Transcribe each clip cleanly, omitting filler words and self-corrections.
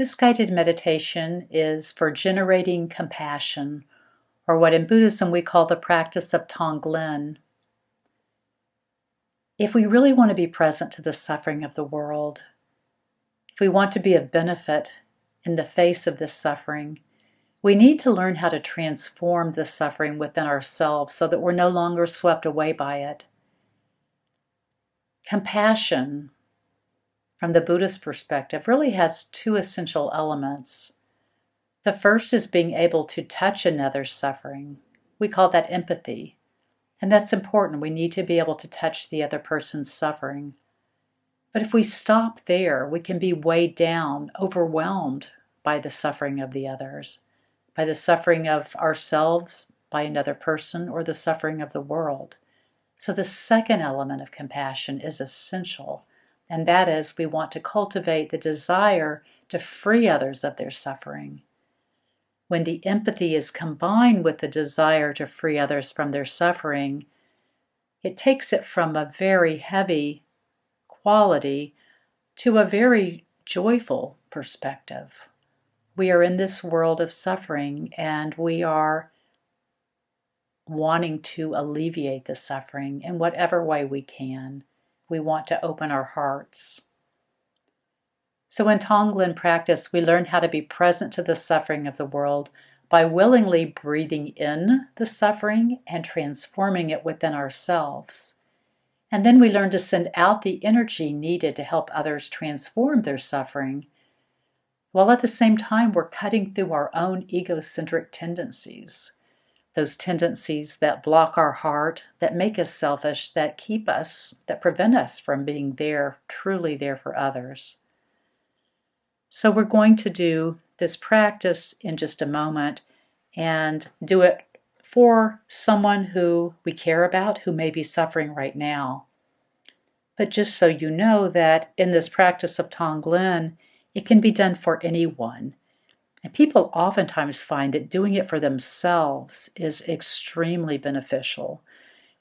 This guided meditation is for generating compassion, or what in Buddhism we call the practice of Tonglen. If we really want to be present to the suffering of the world, if we want to be of benefit in the face of this suffering, we need to learn how to transform the suffering within ourselves so that we're no longer swept away by it. Compassion, from the Buddhist perspective, really has two essential elements. The first is being able to touch another's suffering. We call that empathy. And that's important. We need to be able to touch the other person's suffering. But if we stop there, we can be weighed down, overwhelmed by the suffering of the others, by the suffering of ourselves, by another person, or the suffering of the world. So the second element of compassion is essential, and that is we want to cultivate the desire to free others of their suffering. When the empathy is combined with the desire to free others from their suffering, it takes it from a very heavy quality to a very joyful perspective. We are in this world of suffering, and we are wanting to alleviate the suffering in whatever way we can. We want to open our hearts. So in Tonglen practice, we learn how to be present to the suffering of the world by willingly breathing in the suffering and transforming it within ourselves. And then we learn to send out the energy needed to help others transform their suffering, while at the same time we're cutting through our own egocentric tendencies. Those tendencies that block our heart, that make us selfish, that keep us, that prevent us from being there, truly there for others. So we're going to do this practice in just a moment and do it for someone who we care about, who may be suffering right now. But just so you know that in this practice of Tonglen, it can be done for anyone. And people oftentimes find that doing it for themselves is extremely beneficial.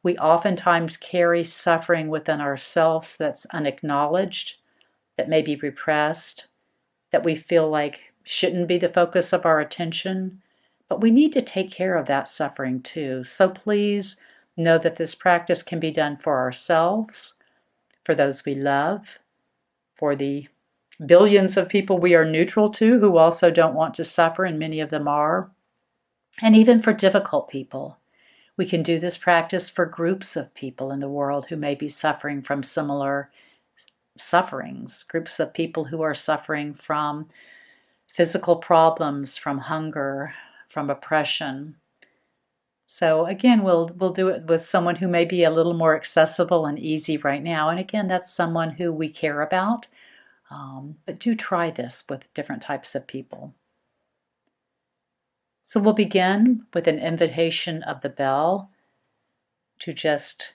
We oftentimes carry suffering within ourselves that's unacknowledged, that may be repressed, that we feel like shouldn't be the focus of our attention, but we need to take care of that suffering too. So please know that this practice can be done for ourselves, for those we love, for the billions of people we are neutral to who also don't want to suffer, and many of them are, and even for difficult people. We can do this practice for groups of people in the world who may be suffering from similar sufferings, groups of people who are suffering from physical problems, from hunger, from oppression. So again, we'll do it with someone who may be a little more accessible and easy right now. And again, that's someone who we care about. But do try this with different types of people. So we'll begin with an invitation of the bell to just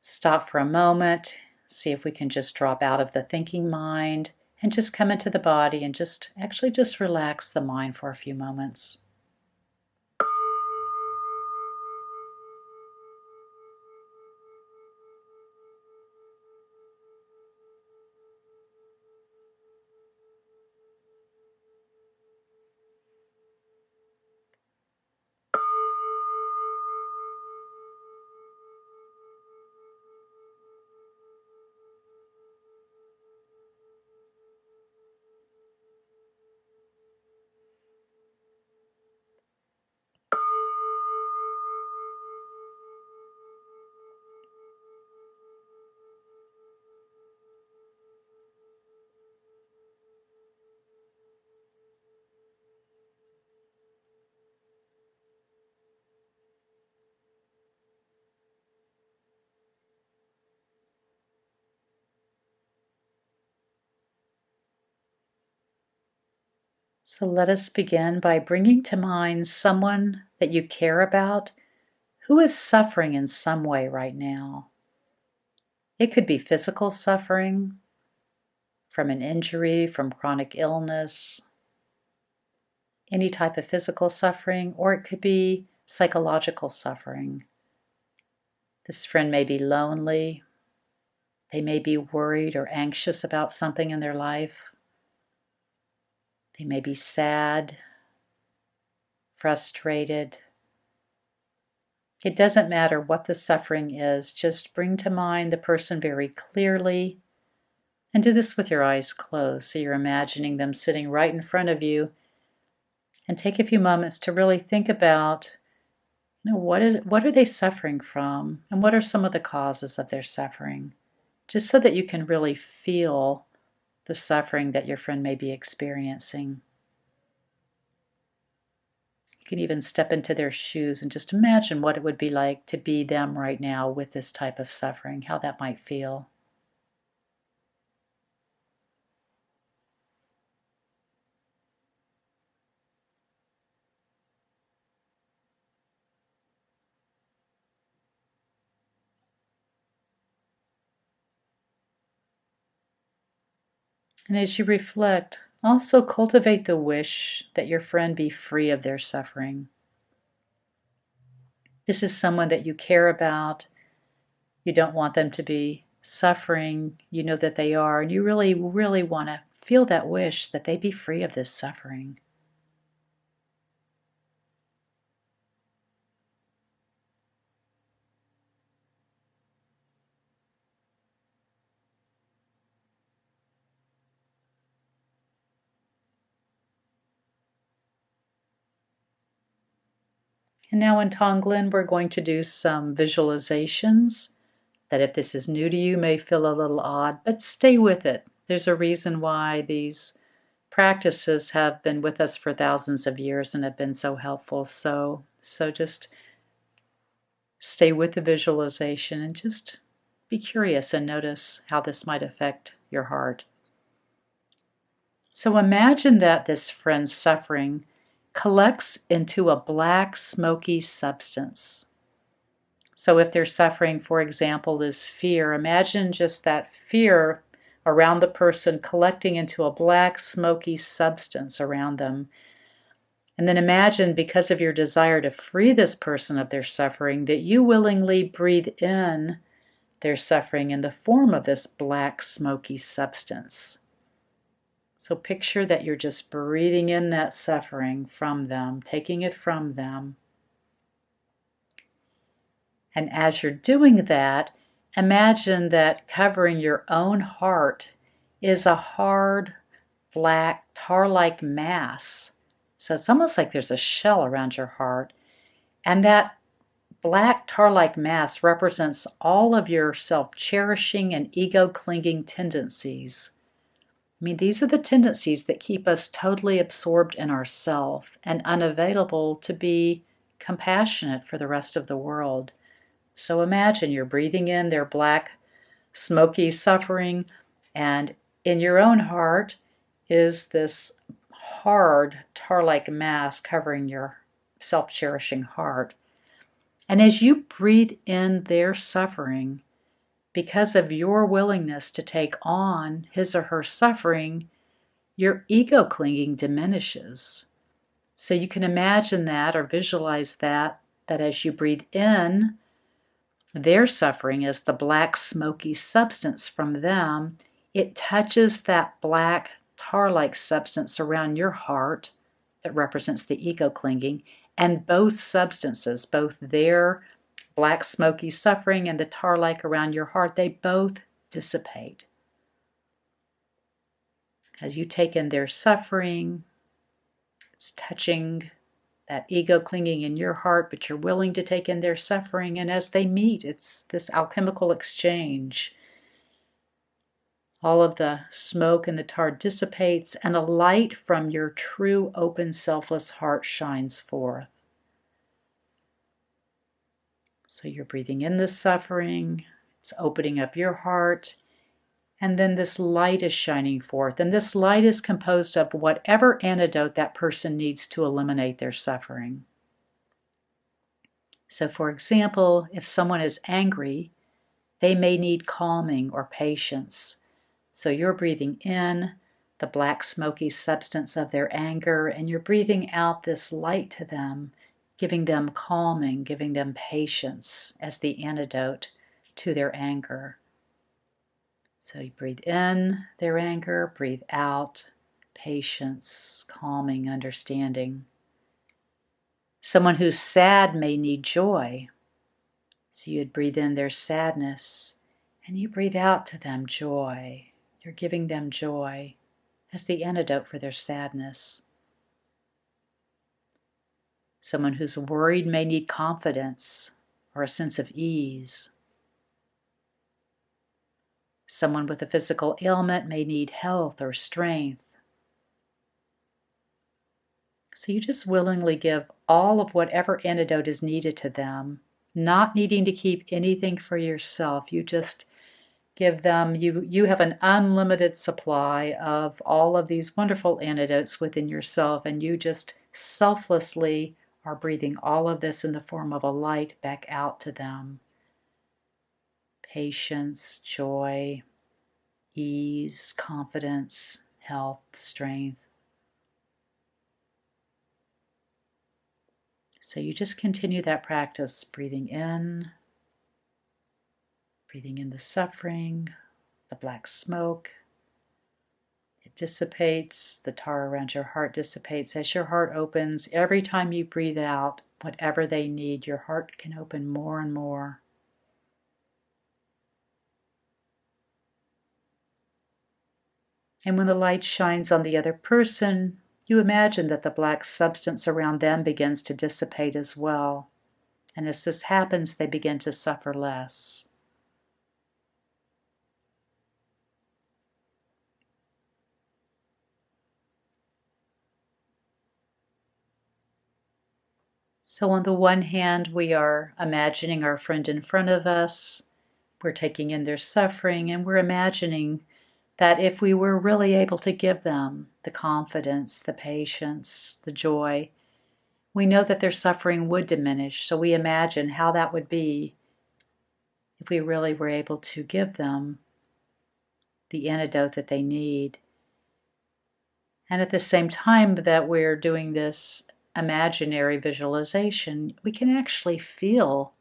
stop for a moment, see if we can just drop out of the thinking mind and just come into the body and just relax the mind for a few moments. So let us begin by bringing to mind someone that you care about who is suffering in some way right now. It could be physical suffering from an injury, from chronic illness, any type of physical suffering, or it could be psychological suffering. This friend may be lonely. They may be worried or anxious about something in their life. They may be sad, frustrated. It doesn't matter what the suffering is, just bring to mind the person very clearly. And do this with your eyes closed, so you're imagining them sitting right in front of you. And take a few moments to really think about, what are they suffering from? And what are some of the causes of their suffering? Just so that you can really feel the suffering that your friend may be experiencing. You can even step into their shoes and just imagine what it would be like to be them right now with this type of suffering, how that might feel. And as you reflect, also cultivate the wish that your friend be free of their suffering. This is someone that you care about. You don't want them to be suffering. You know that they are, and you really, really want to feel that wish that they be free of this suffering. And now in Tonglen, we're going to do some visualizations that, if this is new to you, may feel a little odd, but stay with it. There's a reason why these practices have been with us for thousands of years and have been so helpful. So just stay with the visualization and just be curious and notice how this might affect your heart. So imagine that this friend's suffering collects into a black, smoky substance. So if they're suffering, for example, is fear, imagine just that fear around the person collecting into a black, smoky substance around them. And then imagine, because of your desire to free this person of their suffering, that you willingly breathe in their suffering in the form of this black, smoky substance. So picture that you're just breathing in that suffering from them, taking it from them. And as you're doing that, imagine that covering your own heart is a hard, black, tar-like mass. So it's almost like there's a shell around your heart. And that black, tar-like mass represents all of your self-cherishing and ego-clinging tendencies. I mean, these are the tendencies that keep us totally absorbed in ourself and unavailable to be compassionate for the rest of the world. So imagine you're breathing in their black, smoky suffering, and in your own heart is this hard, tar-like mass covering your self-cherishing heart. And as you breathe in their suffering, because of your willingness to take on his or her suffering, your ego clinging diminishes. So you can imagine that or visualize that as you breathe in their suffering as the black, smoky substance from them, it touches that black, tar-like substance around your heart that represents the ego clinging, and both substances, both their black, smoky suffering and the tar-like around your heart, they both dissipate. As you take in their suffering, it's touching that ego clinging in your heart, but you're willing to take in their suffering. And as they meet, it's this alchemical exchange. All of the smoke and the tar dissipates, and a light from your true, open, selfless heart shines forth. So you're breathing in this suffering, it's opening up your heart, and then this light is shining forth. And this light is composed of whatever antidote that person needs to eliminate their suffering. So for example, if someone is angry, they may need calming or patience. So you're breathing in the black, smoky substance of their anger, and you're breathing out this light to them, giving them calming, giving them patience as the antidote to their anger. So you breathe in their anger, breathe out patience, calming, understanding. Someone who's sad may need joy. So you'd breathe in their sadness and you breathe out to them joy. You're giving them joy as the antidote for their sadness. Someone who's worried may need confidence or a sense of ease. Someone with a physical ailment may need health or strength. So you just willingly give all of whatever antidote is needed to them, not needing to keep anything for yourself. You just give them, you have an unlimited supply of all of these wonderful antidotes within yourself, and you just selflessly are breathing all of this in the form of a light back out to them. Patience, joy, ease, confidence, health, strength. So you just continue that practice, breathing in the suffering, the black smoke. It dissipates, the tar around your heart dissipates. As your heart opens, every time you breathe out, whatever they need, your heart can open more and more. And when the light shines on the other person, you imagine that the black substance around them begins to dissipate as well. And as this happens, they begin to suffer less. So on the one hand, we are imagining our friend in front of us. We're taking in their suffering, and we're imagining that if we were really able to give them the confidence, the patience, the joy, we know that their suffering would diminish. So we imagine how that would be if we really were able to give them the antidote that they need. And at the same time that we're doing this imaginary visualization, we can actually feel,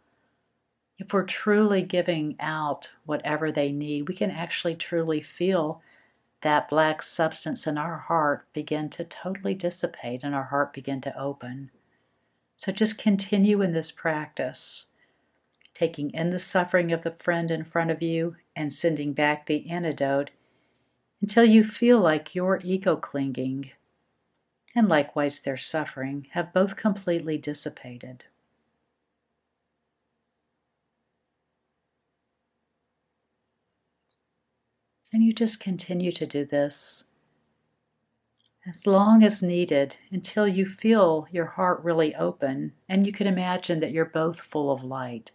if we're truly giving out whatever they need, we can actually truly feel that black substance in our heart begin to totally dissipate and our heart begin to open. So just continue in this practice, taking in the suffering of the friend in front of you and sending back the antidote until you feel like your ego clinging and likewise their suffering have both completely dissipated. And you just continue to do this as long as needed until you feel your heart really open and you can imagine that you're both full of light.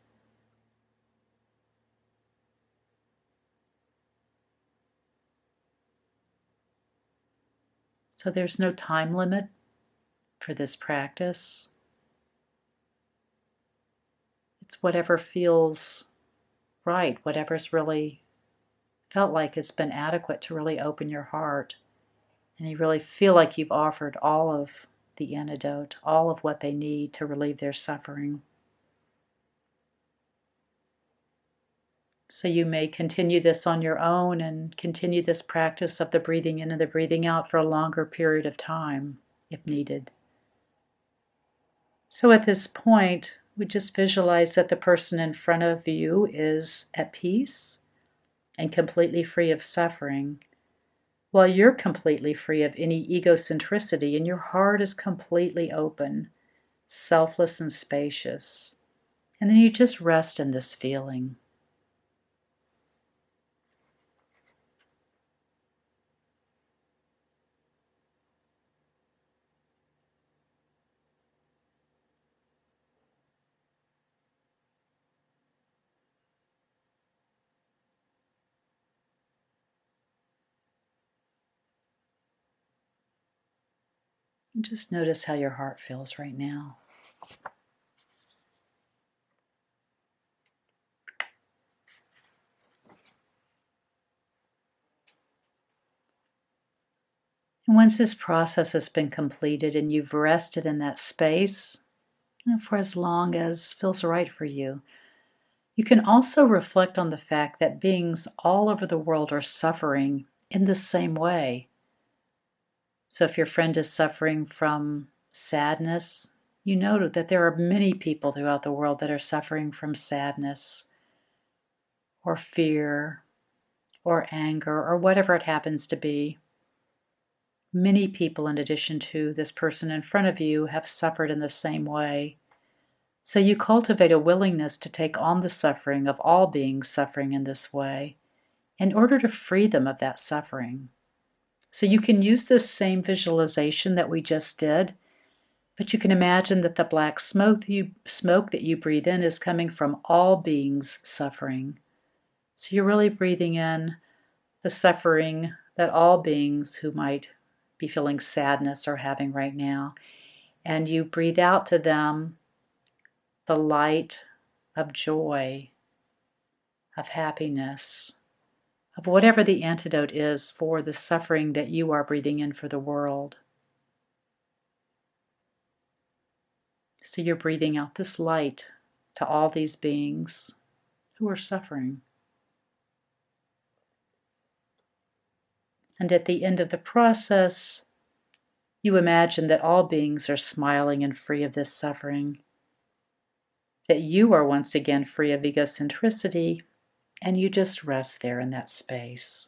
So there's no time limit for this practice. It's whatever feels right, whatever's really felt like it's been adequate to really open your heart. And you really feel like you've offered all of the antidote, all of what they need to relieve their suffering. So you may continue this on your own and continue this practice of the breathing in and the breathing out for a longer period of time, if needed. So at this point, we just visualize that the person in front of you is at peace and completely free of suffering, while you're completely free of any egocentricity and your heart is completely open, selfless and spacious. And then you just rest in this feeling. And just notice how your heart feels right now. And once this process has been completed and you've rested in that space, for as long as feels right for you, you can also reflect on the fact that beings all over the world are suffering in the same way. So if your friend is suffering from sadness, you know that there are many people throughout the world that are suffering from sadness or fear or anger or whatever it happens to be. Many people, in addition to this person in front of you, have suffered in the same way. So you cultivate a willingness to take on the suffering of all beings suffering in this way in order to free them of that suffering. So you can use this same visualization that we just did, but you can imagine that the black smoke that you breathe in is coming from all beings suffering. So you're really breathing in the suffering that all beings who might be feeling sadness are having right now. And you breathe out to them the light of joy, of happiness, of whatever the antidote is for the suffering that you are breathing in for the world. So you're breathing out this light to all these beings who are suffering. And at the end of the process, you imagine that all beings are smiling and free of this suffering, that you are once again free of egocentricity, and you just rest there in that space.